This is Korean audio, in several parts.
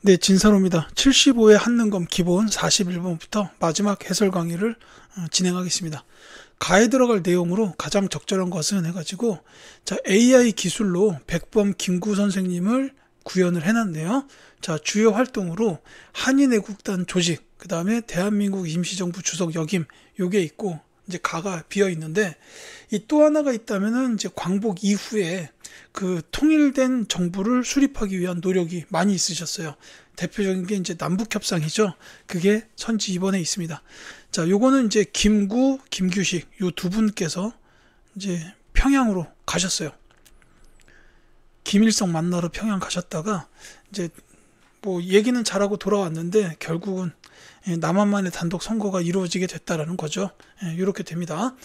네, 진사로입니다. 75회 한능검 기본 41번부터 마지막 해설 강의를 진행하겠습니다. 가에 들어갈 내용으로 가장 적절한 것은 해가지고 자, AI 기술로 백범 김구 선생님을 구현을 해놨네요. 자, 주요 활동으로 한인애국단 조직, 그 다음에 대한민국 임시정부 주석 역임, 요게 있고 이제 가가 비어 있는데, 이 또 하나가 있다면은 이제 광복 이후에 그 통일된 정부를 수립하기 위한 노력이 많이 있으셨어요. 대표적인 게 이제 남북협상이죠. 그게 선지 2번에 있습니다. 자, 요거는 이제 김구, 김규식 요 두 분께서 이제 평양으로 가셨어요. 김일성 만나러 평양 가셨다가 이제 뭐 얘기는 잘하고 돌아왔는데 결국은 남한만의 단독 선거가 이루어지게 됐다라는 거죠. 이렇게 됩니다.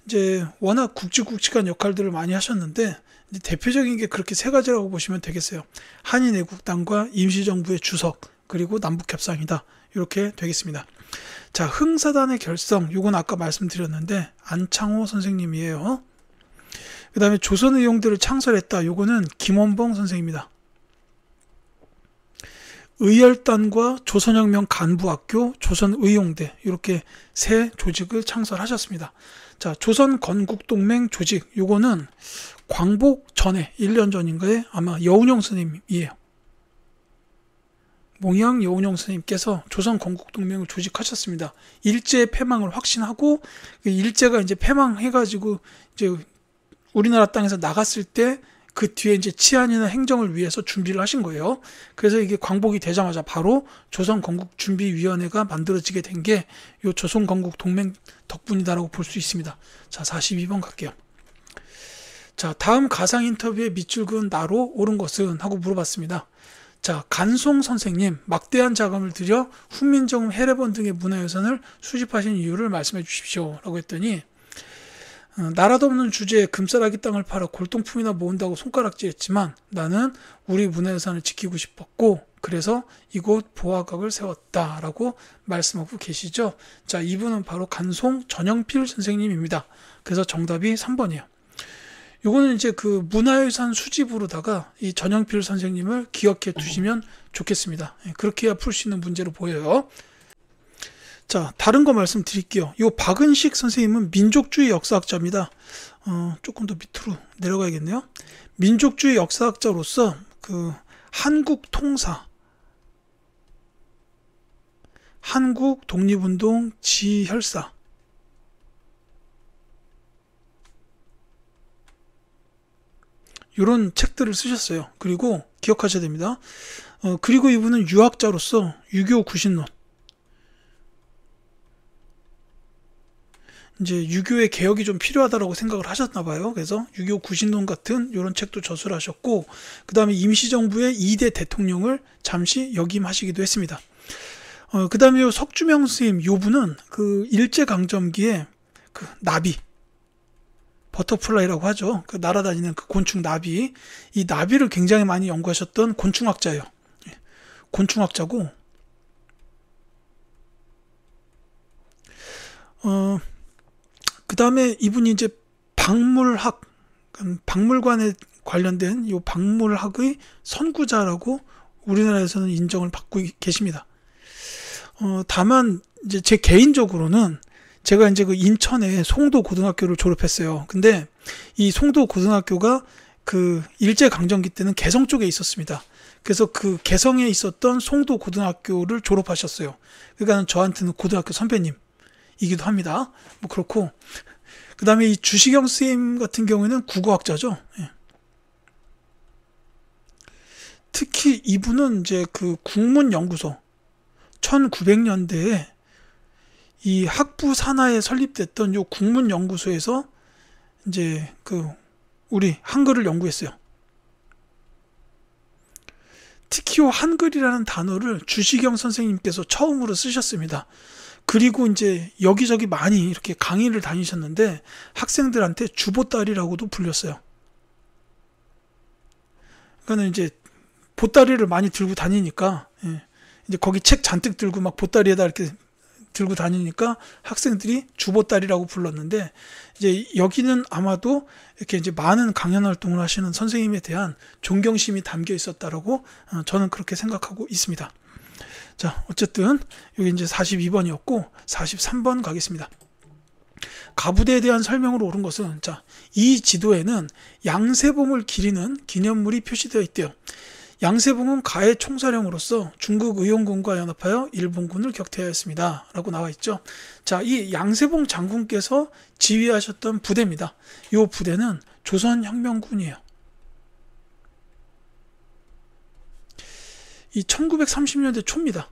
이제 워낙 굵직굵직한 역할들을 많이 하셨는데 이제 대표적인 게 그렇게 세 가지라고 보시면 되겠어요. 한인애국당과 임시정부의 주석, 그리고 남북협상이다. 이렇게 되겠습니다. 자, 흥사단의 결성, 요건 아까 말씀드렸는데 안창호 선생님이에요. 그 다음에 조선의용대를 창설했다. 요거는 김원봉 선생입니다. 의열단과 조선혁명 간부학교, 조선의용대 이렇게 세 조직을 창설하셨습니다. 자, 조선건국동맹 조직, 요거는 광복 전에 1년 전인가에 아마 여운형 스님이에요. 몽양 여운형 스님께서 조선건국동맹을 조직하셨습니다. 일제 패망을 확신하고 일제가 이제 패망해가지고 이제 우리나라 땅에서 나갔을 때 그 뒤에 이제 치안이나 행정을 위해서 준비를 하신 거예요. 그래서 이게 광복이 되자마자 바로 조선건국준비위원회가 만들어지게 된 게 이 조선건국동맹 덕분이다라고 볼 수 있습니다. 자, 42번 갈게요. 자, 다음 가상 인터뷰에 밑줄 그은 나로 옳은 것은? 하고 물어봤습니다. 자, 간송 선생님, 막대한 자금을 들여 훈민정음 해례본 등의 문화유산을 수집하신 이유를 말씀해 주십시오. 라고 했더니 나라도 없는 주제에 금싸라기 땅을 팔아 골동품이나 모은다고 손가락질했지만 나는 우리 문화유산을 지키고 싶었고 그래서 이곳 보화각을 세웠다라고 말씀하고 계시죠. 자, 이분은 바로 간송 전영필 선생님입니다. 그래서 정답이 3번이에요. 요거는 이제 그 문화유산 수집으로다가 이 전영필 선생님을 기억해 두시면 좋겠습니다. 그렇게 해야 풀 수 있는 문제로 보여요. 자, 다른 거 말씀드릴게요. 요 박은식 선생님은 민족주의 역사학자입니다. 조금 더 밑으로 내려가야겠네요. 민족주의 역사학자로서 그 한국 통사, 한국 독립운동 지혈사, 이런 책들을 쓰셨어요. 그리고 기억하셔야 됩니다. 그리고 이분은 유학자로서 유교 구신론, 이제 유교의 개혁이 좀 필요하다라고 생각을 하셨나 봐요. 그래서 유교 구신론 같은 이런 책도 저술을 하셨고, 그 다음에 임시정부의 2대 대통령을 잠시 역임하시기도 했습니다. 그 다음에 요 석주명 스님, 요 분은 그 일제강점기에 그 나비, 버터플라이라고 하죠. 그 날아다니는 그 곤충 나비, 이 나비를 굉장히 많이 연구하셨던 곤충학자예요. 곤충학자고, 그 다음에 이분이 이제 박물학, 박물관에 관련된 이 박물학의 선구자라고 우리나라에서는 인정을 받고 계십니다. 다만 이제 제 개인적으로는 제가 이제 그 인천의 송도고등학교를 졸업했어요. 근데 이 송도고등학교가 그 일제강점기 때는 개성 쪽에 있었습니다. 그래서 그 개성에 있었던 송도고등학교를 졸업하셨어요. 그러니까 저한테는 고등학교 선배님이기도 합니다. 뭐 그렇고, 그 다음에 이 주시경 선생님 같은 경우에는 국어학자죠. 예. 특히 이분은 이제 그 국문연구소 1900년대에 이 학부 산하에 설립됐던 요 국문연구소에서 이제 그 우리 한글을 연구했어요. 특히 요 한글이라는 단어를 주시경 선생님께서 처음으로 쓰셨습니다. 그리고 이제 여기저기 많이 이렇게 강의를 다니셨는데 학생들한테 주보따리라고도 불렸어요. 그러니까 이제 보따리를 많이 들고 다니니까 이제 거기 책 잔뜩 들고 막 보따리에다 이렇게 들고 다니니까 학생들이 주보따리라고 불렀는데, 이제 여기는 아마도 이렇게 이제 많은 강연 활동을 하시는 선생님에 대한 존경심이 담겨 있었다라고 저는 그렇게 생각하고 있습니다. 자, 어쨌든 여기 이제 42번이었고 43번 가겠습니다. 가부대에 대한 설명으로 옳은 것은, 자, 이 지도에는 양세봉을 기리는 기념물이 표시되어 있대요. 양세봉은 가해 총사령으로서 중국 의용군과 연합하여 일본군을 격퇴하였습니다. 라고 나와 있죠. 자, 이 양세봉 장군께서 지휘하셨던 부대입니다. 이 부대는 조선혁명군이에요. 이 1930년대 초입니다.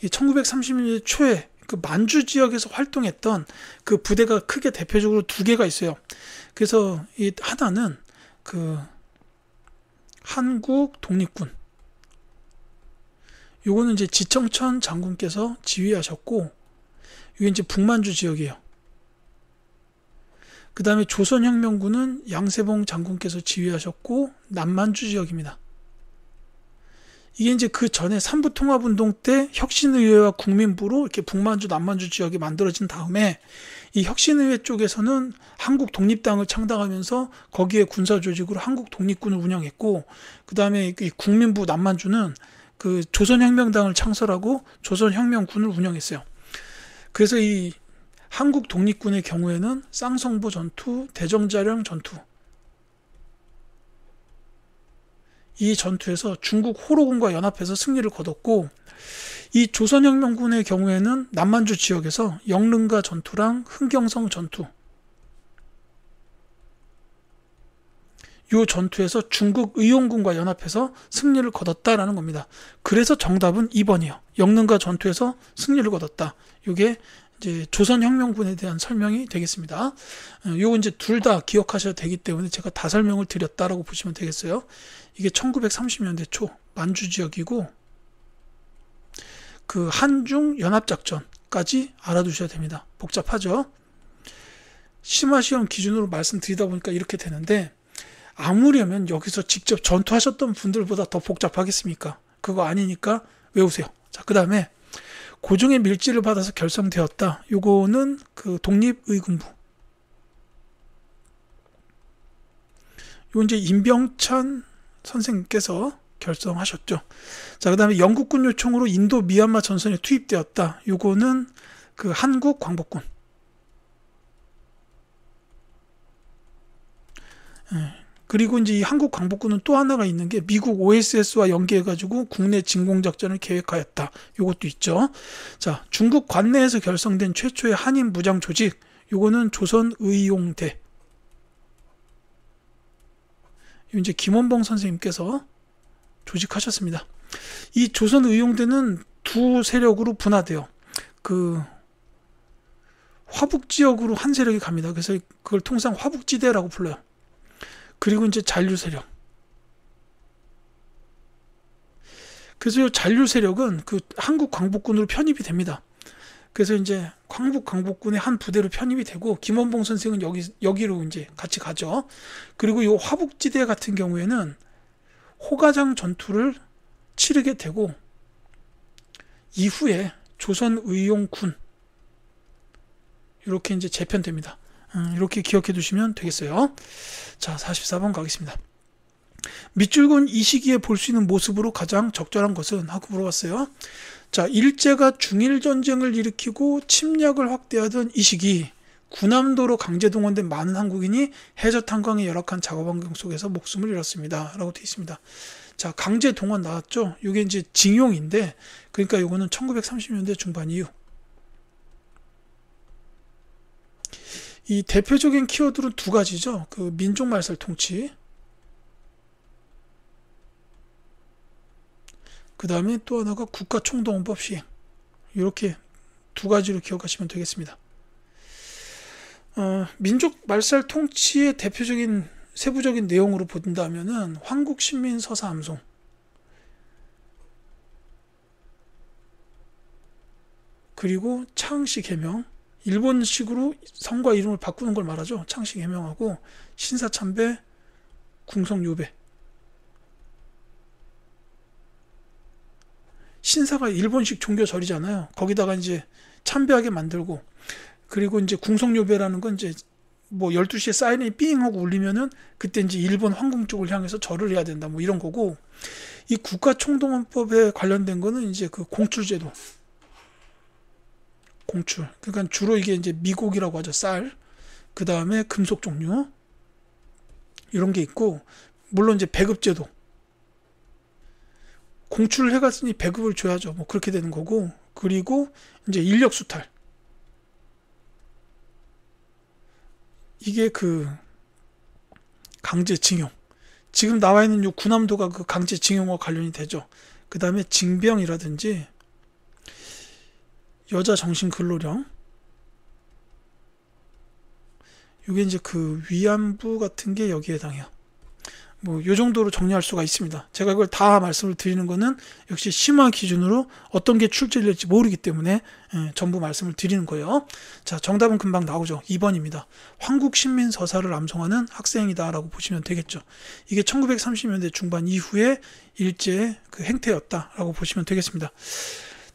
이 1930년대 초에 그 만주 지역에서 활동했던 그 부대가 크게 대표적으로 두 개가 있어요. 그래서 이 하나는 그 한국 독립군. 요거는 이제 지청천 장군께서 지휘하셨고, 이게 이제 북만주 지역이에요. 그 다음에 조선혁명군은 양세봉 장군께서 지휘하셨고, 남만주 지역입니다. 이게 이제 그 전에 삼부통합운동 때 혁신의회와 국민부로 이렇게 북만주, 남만주 지역이 만들어진 다음에, 이 혁신의회 쪽에서는 한국 독립당을 창당하면서 거기에 군사조직으로 한국 독립군을 운영했고, 그 다음에 이 국민부 남만주는 그 조선혁명당을 창설하고 조선혁명군을 운영했어요. 그래서 이 한국 독립군의 경우에는 쌍성보 전투, 대정자령 전투, 이 전투에서 중국 호로군과 연합해서 승리를 거뒀고, 이 조선혁명군의 경우에는 남만주 지역에서 영릉가 전투랑 흥경성 전투, 이 전투에서 중국 의용군과 연합해서 승리를 거뒀다라는 겁니다. 그래서 정답은 2번이에요. 영릉가 전투에서 승리를 거뒀다. 이게 이제 조선혁명군에 대한 설명이 되겠습니다. 요거 이제 둘 다 기억하셔야 되기 때문에 제가 다 설명을 드렸다라고 보시면 되겠어요. 이게 1930년대 초 만주 지역이고, 그 한중 연합작전까지 알아두셔야 됩니다. 복잡하죠? 심화시험 기준으로 말씀드리다 보니까 이렇게 되는데, 아무려면 여기서 직접 전투하셨던 분들보다 더 복잡하겠습니까? 그거 아니니까 외우세요. 자, 그 다음에 고종의 밀지를 받아서 결성되었다. 요거는 그 독립의군부. 요 이제 임병찬 선생님께서 결성하셨죠. 자, 그 다음에 영국군 요청으로 인도 미얀마 전선에 투입되었다. 요거는 그 한국 광복군. 그리고 이제 이 한국 광복군은 또 하나가 있는 게 미국 OSS와 연계해가지고 국내 진공작전을 계획하였다. 요것도 있죠. 자, 중국 관내에서 결성된 최초의 한인 무장 조직. 요거는 조선의용대. 요 이제 김원봉 선생님께서 조직하셨습니다. 이 조선의용대는 두 세력으로 분화돼요. 그 화북 지역으로 한 세력이 갑니다. 그래서 그걸 통상 화북지대라고 불러요. 그리고 이제 잔류 세력. 그래서 이 잔류 세력은 그 한국 광복군으로 편입이 됩니다. 그래서 이제 한국 광복군의 한 부대로 편입이 되고, 김원봉 선생은 여기로 이제 같이 가죠. 그리고 이 화북지대 같은 경우에는 호가장 전투를 치르게 되고, 이후에 조선의용군 이렇게 이제 재편됩니다. 이렇게 기억해 두시면 되겠어요. 자, 44번 가겠습니다. 밑줄은 이 시기에 볼 수 있는 모습으로 가장 적절한 것은? 하고 물어봤어요. 자, 일제가 중일전쟁을 일으키고 침략을 확대하던 이 시기, 군함도로 강제 동원된 많은 한국인이 해저 탄광의 열악한 작업 환경 속에서 목숨을 잃었습니다. 라고 되어 있습니다. 자, 강제 동원 나왔죠? 이게 이제 징용인데, 그러니까 이거는 1930년대 중반 이후. 이 대표적인 키워드는 두 가지죠. 그 민족말살 통치, 그 다음에 또 하나가 국가총동원법 시행. 이렇게 두 가지로 기억하시면 되겠습니다. 민족말살 통치의 대표적인 세부적인 내용으로 본다면은 황국신민서사암송, 그리고 창씨 개명, 일본식으로 성과 이름을 바꾸는 걸 말하죠. 창씨 개명하고 신사참배, 궁성요배. 신사가 일본식 종교절이잖아요. 거기다가 이제 참배하게 만들고, 그리고 이제 궁성요배라는 건 이제 뭐 12시에 사이렌이 삥 하고 울리면은 그때 이제 일본 황궁 쪽을 향해서 절을 해야 된다, 뭐 이런 거고, 이 국가총동원법에 관련된 거는 이제 그 공출제도, 공출. 그러니까 주로 이게 이제 미고기라고 하죠. 쌀. 그 다음에 금속 종류. 이런 게 있고, 물론 이제 배급제도. 공출을 해갔으니 배급을 줘야죠. 뭐 그렇게 되는 거고, 그리고 이제 인력 수탈. 이게 그 강제징용. 지금 나와 있는 요 군함도가 그 강제징용과 관련이 되죠. 그 다음에 징병이라든지 여자 정신근로령. 이게 이제 그 위안부 같은 게 여기에 해당해요. 뭐 요 정도로 정리할 수가 있습니다. 제가 이걸 다 말씀을 드리는 거는 역시 심화 기준으로 어떤 게 출제될지 모르기 때문에 전부 말씀을 드리는 거예요. 자, 정답은 금방 나오죠. 2번입니다. 황국신민서사를 암송하는 학생이다라고 보시면 되겠죠. 이게 1930년대 중반 이후에 일제의 그 행태였다라고 보시면 되겠습니다.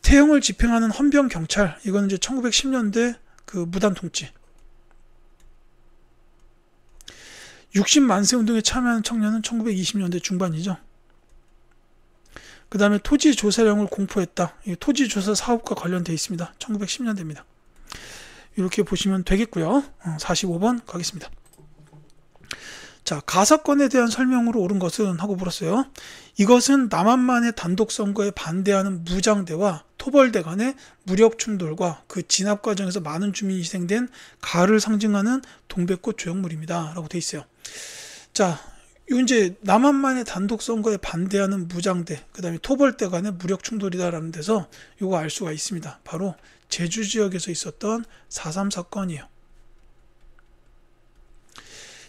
태형을 집행하는 헌병경찰, 이건 이제 1910년대 그 무단통치. 60만세 운동에 참여하는 청년은 1920년대 중반이죠. 그 다음에 토지조사령을 공포했다. 토지조사 사업과 관련되어 있습니다. 1910년대입니다. 이렇게 보시면 되겠고요. 45번 가겠습니다. 자, 가사건에 대한 설명으로 옳은 것은 하고 물었어요. 이것은 남한만의 단독 선거에 반대하는 무장대와 토벌대 간의 무력 충돌과 그 진압 과정에서 많은 주민이 희생된 가을을 상징하는 동백꽃 조형물입니다. 라고 돼 있어요. 자, 요 이제 남한만의 단독 선거에 반대하는 무장대, 그 다음에 토벌대 간의 무력 충돌이다라는 데서 요거 알 수가 있습니다. 바로 제주 지역에서 있었던 4.3 사건이에요.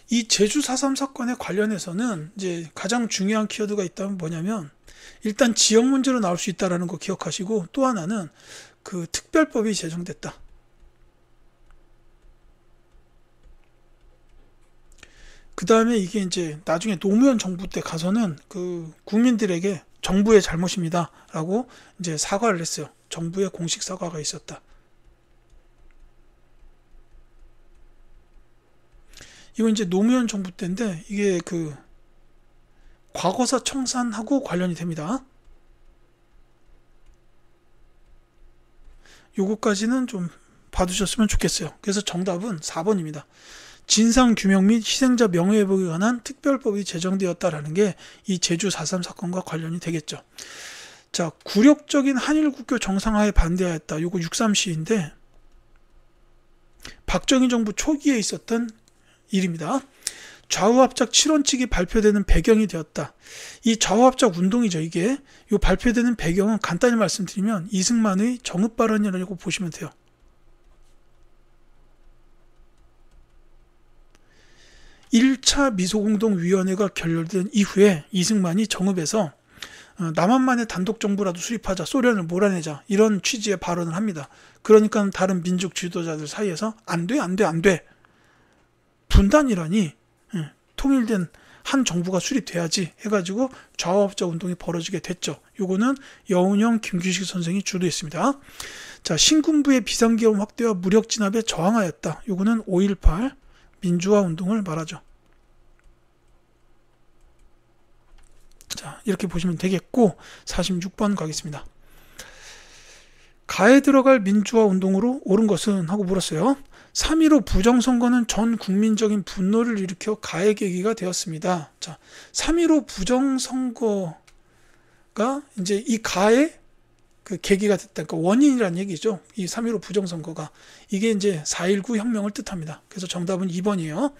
이 제주 4.3 사건에 관련해서는 이제 가장 중요한 키워드가 있다면 뭐냐면, 일단 지역 문제로 나올 수 있다라는 거 기억하시고, 또 하나는 그 특별법이 제정됐다. 그 다음에 이게 이제 나중에 노무현 정부 때 가서는 그 국민들에게 정부의 잘못입니다 라고 이제 사과를 했어요. 정부의 공식 사과가 있었다. 이건 이제 노무현 정부 때인데, 이게 그 과거사 청산하고 관련이 됩니다. 요거까지는 좀 봐두셨으면 좋겠어요. 그래서 정답은 4번입니다. 진상규명 및 희생자 명예회복에 관한 특별법이 제정되었다라는 게 이 제주 4.3 사건과 관련이 되겠죠. 자, 굴욕적인 한일국교 정상화에 반대하였다. 요거 6.3 시인데 박정희 정부 초기에 있었던 일입니다. 좌우합작 7원칙이 발표되는 배경이 되었다. 이 좌우합작 운동이죠. 이게 요 발표되는 배경은 간단히 말씀드리면 이승만의 정읍 발언이라고 보시면 돼요. 1차 미소공동위원회가 결렬된 이후에 이승만이 정읍에서 남한만의 단독정부라도 수립하자, 소련을 몰아내자, 이런 취지의 발언을 합니다. 그러니까 다른 민족 지도자들 사이에서 안 돼. 분단이라니, 통일된 한 정부가 수립돼야지 해가지고 좌우합작 운동이 벌어지게 됐죠. 요거는 여운형 김규식 선생이 주도했습니다. 자, 신군부의 비상계엄 확대와 무력 진압에 저항하였다. 요거는 5.18 민주화 운동을 말하죠. 자, 이렇게 보시면 되겠고, 46번 가겠습니다. 가에 들어갈 민주화 운동으로 옳은 것은 하고 물었어요. 3.15 부정선거는 전 국민적인 분노를 일으켜 가해 계기가 되었습니다. 자, 3.15 부정선거가 이제 이 가해 그 계기가 됐다. 그러니까 원인이라는 얘기죠. 이 3.15 부정선거가. 이게 이제 4.19 혁명을 뜻합니다. 그래서 정답은 2번이에요.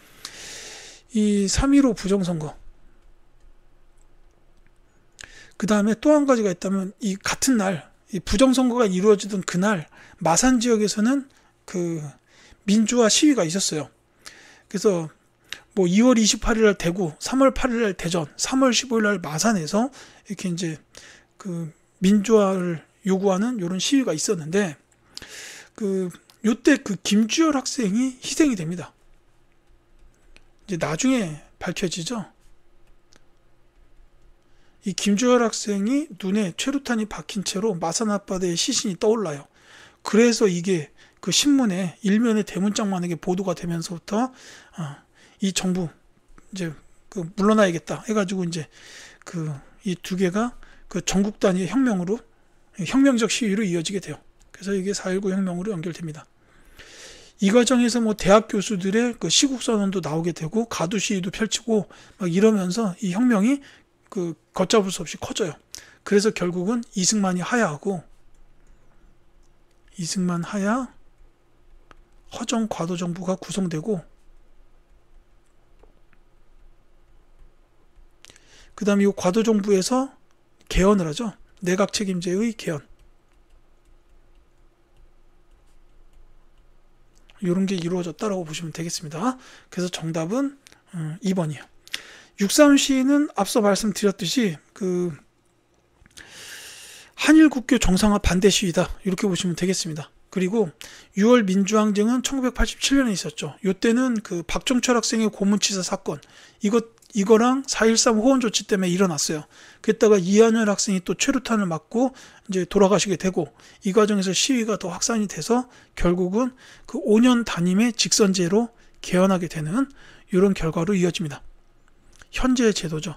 이 3.15 부정선거. 그 다음에 또 한 가지가 있다면, 이 같은 날, 이 부정선거가 이루어지던 그날, 마산 지역에서는 그 민주화 시위가 있었어요. 그래서 뭐 2월 28일 날 대구, 3월 8일 날 대전, 3월 15일 날 마산에서 이렇게 이제 그 민주화를 요구하는 이런 시위가 있었는데, 그 요때 그 김주열 학생이 희생이 됩니다. 이제 나중에 밝혀지죠. 이 김주열 학생이 눈에 최루탄이 박힌 채로 마산 앞바다의 시신이 떠올라요. 그래서 이게 그 신문에 일면에 대문짝만하게 보도가 되면서부터 이 정부 이제 그 물러나야겠다 해가지고 이제 그 이 두 개가 그 전국 단위의 혁명으로 혁명적 시위로 이어지게 돼요. 그래서 이게 4.19 혁명으로 연결됩니다. 이 과정에서 뭐 대학 교수들의 그 시국 선언도 나오게 되고 가두 시위도 펼치고 막 이러면서 이 혁명이 그 걷잡을 수 없이 커져요. 그래서 결국은 이승만 하야 허정 과도 정부가 구성되고, 그 다음에 이 과도 정부에서 개헌을 하죠. 내각 책임제의 개헌. 이런 게 이루어졌다라고 보시면 되겠습니다. 그래서 정답은 2번이에요. 6.3 시위는 앞서 말씀드렸듯이 그 한일 국교 정상화 반대 시위다 이렇게 보시면 되겠습니다. 그리고 6월 민주항쟁은 1987년에 있었죠. 이때는 그 박정철 학생의 고문치사 사건 이거랑 4.13 호원 조치 때문에 일어났어요. 그랬다가 이한열 학생이 또 최루탄을 맞고 이제 돌아가시게 되고, 이 과정에서 시위가 더 확산이 돼서 결국은 그 5년 단임의 직선제로 개헌하게 되는 이런 결과로 이어집니다. 현재의 제도죠.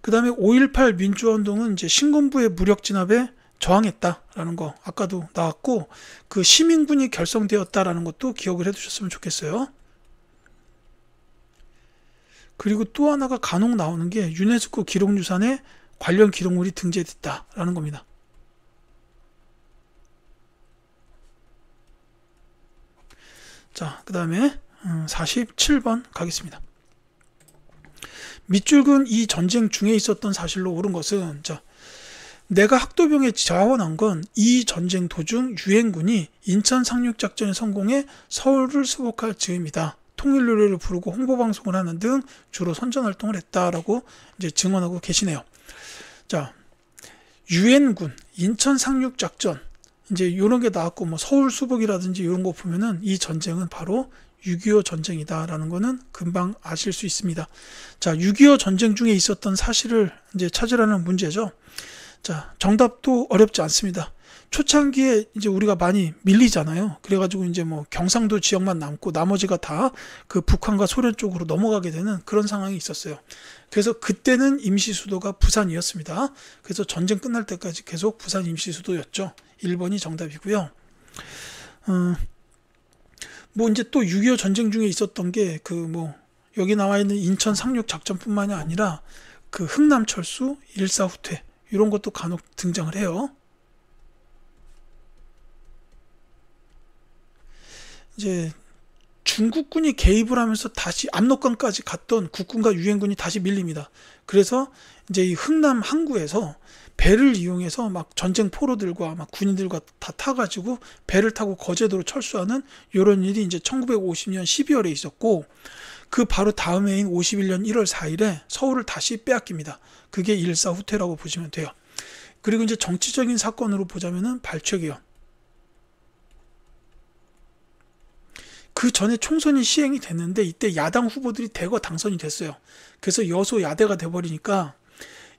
그 다음에 5.18 민주화운동은 이제 신군부의 무력 진압에 저항했다라는 거 아까도 나왔고, 그 시민군이 결성되었다라는 것도 기억을 해두셨으면 좋겠어요. 그리고 또 하나가 간혹 나오는 게 유네스코 기록유산에 관련 기록물이 등재됐다라는 겁니다. 자, 그 다음에 47번 가겠습니다. 밑줄근 이 전쟁 중에 있었던 사실로 옳은 것은, 자, 내가 학도병에 자원한 건 이 전쟁 도중 유엔군이 인천 상륙작전에 성공해 서울을 수복할 즈음이다. 통일 노래를 부르고 홍보 방송을 하는 등 주로 선전 활동을 했다라고 이제 증언하고 계시네요. 자, 유엔군 인천 상륙작전 이제 이런 게 나왔고, 뭐 서울 수복이라든지 이런 거 보면은 이 전쟁은 바로 6.25 전쟁이다라는 거는 금방 아실 수 있습니다. 자, 6.25 전쟁 중에 있었던 사실을 이제 찾으라는 문제죠. 자, 정답도 어렵지 않습니다. 초창기에 이제 우리가 많이 밀리잖아요. 그래가지고 이제 뭐 경상도 지역만 남고 나머지가 다 그 북한과 소련 쪽으로 넘어가게 되는 그런 상황이 있었어요. 그래서 그때는 임시 수도가 부산이었습니다. 그래서 전쟁 끝날 때까지 계속 부산 임시 수도였죠. 1번이 정답이고요. 뭐 이제 또 6.25 전쟁 중에 있었던 게 그 뭐 여기 나와 있는 인천 상륙 작전뿐만이 아니라 그 흥남철수, 일사후퇴 이런 것도 간혹 등장을 해요. 이제 중국군이 개입을 하면서 다시 압록강까지 갔던 국군과 유엔군이 다시 밀립니다. 그래서 이제 이 흥남 항구에서 배를 이용해서 막 전쟁 포로들과 막 군인들과 다 타가지고 배를 타고 거제도로 철수하는 이런 일이 이제 1950년 12월에 있었고, 그 바로 다음 해인 51년 1월 4일에 서울을 다시 빼앗깁니다. 그게 일사후퇴라고 보시면 돼요. 그리고 이제 정치적인 사건으로 보자면은 발췌개헌. 그 전에 총선이 시행이 됐는데 이때 야당 후보들이 대거 당선이 됐어요. 그래서 여소야대가 돼버리니까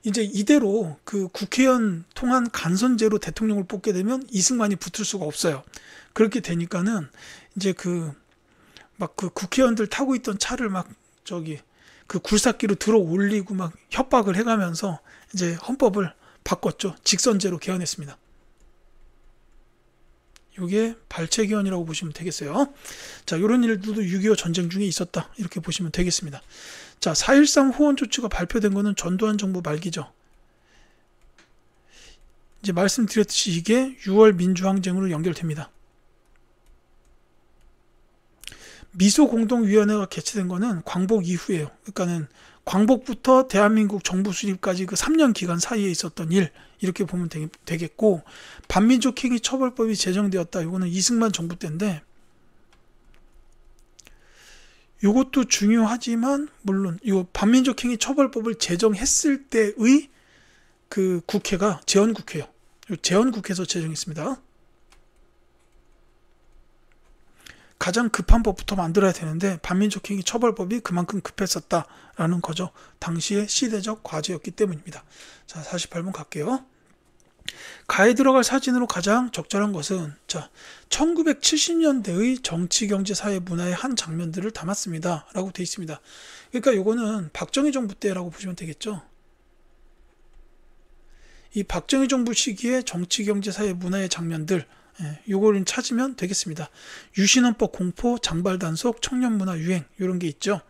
이제 이대로 그 국회의원 통한 간선제로 대통령을 뽑게 되면 이승만이 붙을 수가 없어요. 그렇게 되니까는 이제 그 국회의원들 타고 있던 차를 막 저기 그 굴삭기로 들어 올리고 막 협박을 해가면서 이제 헌법을 바꿨죠. 직선제로 개헌했습니다. 이게 발췌개헌이라고 보시면 되겠어요. 자, 이런 일들도 6.25 전쟁 중에 있었다 이렇게 보시면 되겠습니다. 자, 4.13 호원 조치가 발표된 거는 전두환 정부 말기죠. 이제 말씀드렸듯이 이게 6월 민주항쟁으로 연결됩니다. 미소공동위원회가 개최된 거는 광복 이후예요. 그러니까는 광복부터 대한민국 정부 수립까지 그 3년 기간 사이에 있었던 일 이렇게 보면 되겠고, 반민족행위 처벌법이 제정되었다. 이거는 이승만 정부 때인데, 이것도 중요하지만 물론 이 반민족행위 처벌법을 제정했을 때의 그 국회가 재헌국회예요. 재헌국회에서 제정했습니다. 가장 급한 법부터 만들어야 되는데 반민족행위 처벌법이 그만큼 급했었다라는 거죠. 당시의 시대적 과제였기 때문입니다. 자, 48번 갈게요. 가에 들어갈 사진으로 가장 적절한 것은 1970년대의 정치, 경제, 사회, 문화의 한 장면들을 담았습니다 라고 되어 있습니다. 그러니까 요거는 박정희 정부 때라고 보시면 되겠죠. 이 박정희 정부 시기에 정치, 경제, 사회, 문화의 장면들, 요거를 찾으면 되겠습니다. 유신헌법 공포, 장발 단속, 청년 문화 유행, 이런 게 있죠.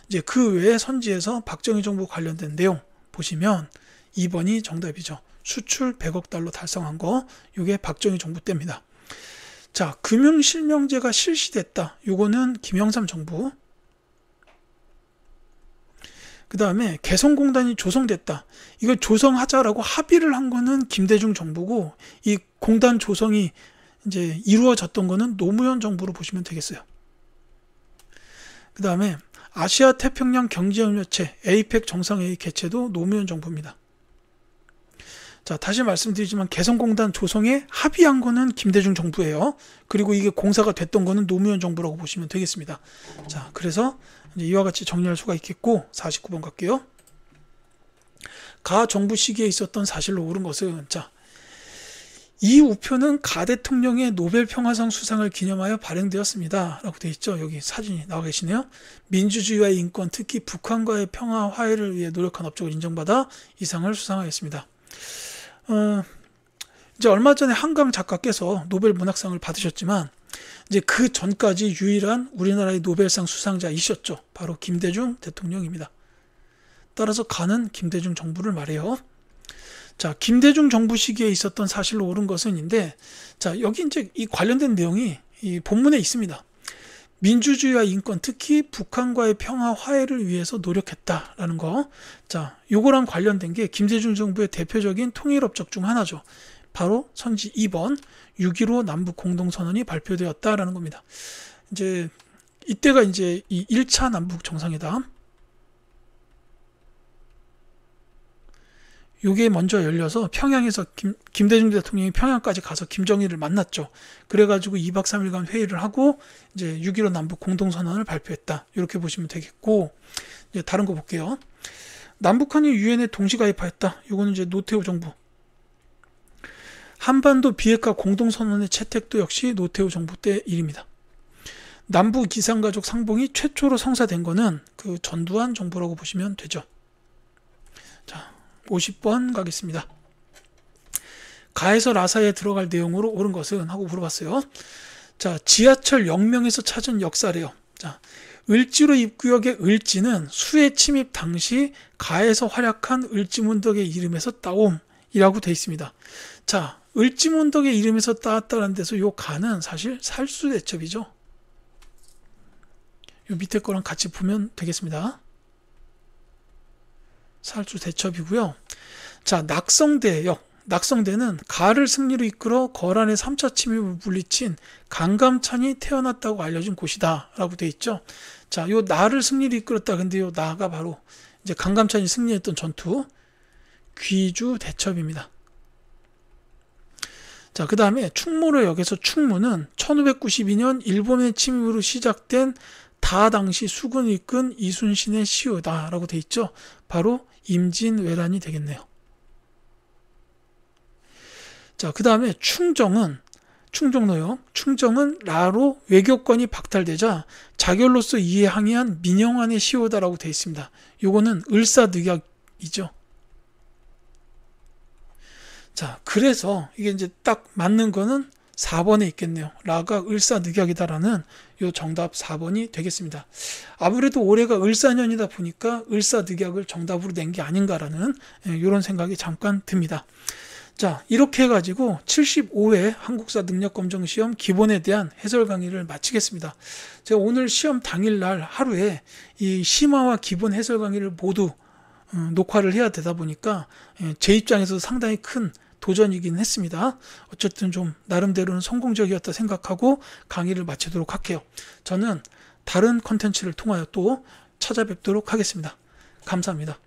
이제 그 외에 선지에서 박정희 정부 관련된 내용 보시면 2번이 정답이죠. 수출 100억 달러 달성한 거, 요게 박정희 정부 때입니다. 자, 금융실명제가 실시됐다. 요거는 김영삼 정부. 그 다음에 개성공단이 조성됐다. 이걸 조성하자라고 합의를 한 거는 김대중 정부고, 이 공단 조성이 이제 이루어졌던 거는 노무현 정부로 보시면 되겠어요. 그 다음에 아시아 태평양 경제협력체 에이펙 정상회의 개최도 노무현 정부입니다. 자, 다시 말씀드리지만 개성공단 조성에 합의한 거는 김대중 정부예요. 그리고 이게 공사가 됐던 거는 노무현 정부라고 보시면 되겠습니다. 자, 그래서 이제 이와 같이 정리할 수가 있겠고, 49번 갈게요. 가 정부 시기에 있었던 사실로 옳은 것은, 이 우표는 가 대통령의 노벨 평화상 수상을 기념하여 발행되었습니다 라고 되어 있죠. 여기 사진이 나와 계시네요. 민주주의와 인권, 특히 북한과의 평화 화해를 위해 노력한 업적을 인정받아 이 상을 수상하였습니다. 이제 얼마 전에 한강 작가께서 노벨 문학상을 받으셨지만, 이제 그 전까지 유일한 우리나라의 노벨상 수상자이셨죠. 바로 김대중 대통령입니다. 따라서 가는 김대중 정부를 말해요. 자, 김대중 정부 시기에 있었던 사실로 옳은 것은인데, 자, 여기 이제 이 관련된 내용이 이 본문에 있습니다. 민주주의와 인권, 특히 북한과의 평화 화해를 위해서 노력했다라는 거. 자, 요거랑 관련된 게 김대중 정부의 대표적인 통일 업적 중 하나죠. 바로 선지 2번 6.15 남북 공동선언이 발표되었다라는 겁니다. 이제 이때가 이제 이 1차 남북 정상회담, 요게 먼저 열려서 평양에서 김대중 대통령이 평양까지 가서 김정일을 만났죠. 그래가지고 2박 3일간 회의를 하고 이제 6.15 남북 공동선언을 발표했다. 이렇게 보시면 되겠고, 이제 다른 거 볼게요. 남북한이 유엔에 동시 가입하였다. 요거는 이제 노태우 정부. 한반도 비핵화 공동선언의 채택도 역시 노태우 정부 때 일입니다. 남북 이산가족 상봉이 최초로 성사된 거는 그 전두환 정부라고 보시면 되죠. 자, 50번 가겠습니다. 가에서 라사에 들어갈 내용으로 옳은 것은 하고 물어봤어요. 자, 지하철 영명에서 찾은 역사래요. 자, 을지로 입구역의 을지는 수해 침입 당시 가에서 활약한 을지문덕의 이름에서 따옴이라고 되어 있습니다. 자, 을지문덕의 이름에서 따왔다는 데서 요 가는 사실 살수대첩이죠. 요 밑에 거랑 같이 보면 되겠습니다. 살수대첩이고요. 자, 낙성대역. 낙성대는 가를 승리로 이끌어 거란의 3차 침입을 물리친 강감찬이 태어났다고 알려진 곳이다 라고 되어 있죠. 자, 요 나를 승리로 이끌었다. 근데 요 나가 바로 이제 강감찬이 승리했던 전투 귀주 대첩입니다. 자, 그 다음에 충무로역에서 충무는 1592년 일본의 침입으로 시작된 다 당시 수군을 이끈 이순신의 시효다 라고 되어 있죠. 바로 임진왜란이 되겠네요. 자, 그 다음에 충정로역. 충정은 라로 외교권이 박탈되자 자결로서 이에 항의한 민영환의 시효다라고 되어 있습니다. 요거는 을사늑약이죠. 자, 그래서 이게 이제 딱 맞는 거는 4번에 있겠네요. 라가 을사늑약이다라는 요 정답 4번이 되겠습니다. 아무래도 올해가 을사년이다 보니까 을사늑약을 정답으로 낸 게 아닌가라는 이런 생각이 잠깐 듭니다. 자, 이렇게 해가지고 75회 한국사 능력검정시험 기본에 대한 해설 강의를 마치겠습니다. 제가 오늘 시험 당일날 하루에 이 심화와 기본 해설 강의를 모두 녹화를 해야 되다 보니까 제 입장에서 상당히 큰 도전이긴 했습니다. 어쨌든 좀 나름대로는 성공적이었다 생각하고 강의를 마치도록 할게요. 저는 다른 컨텐츠를 통하여 또 찾아뵙도록 하겠습니다. 감사합니다.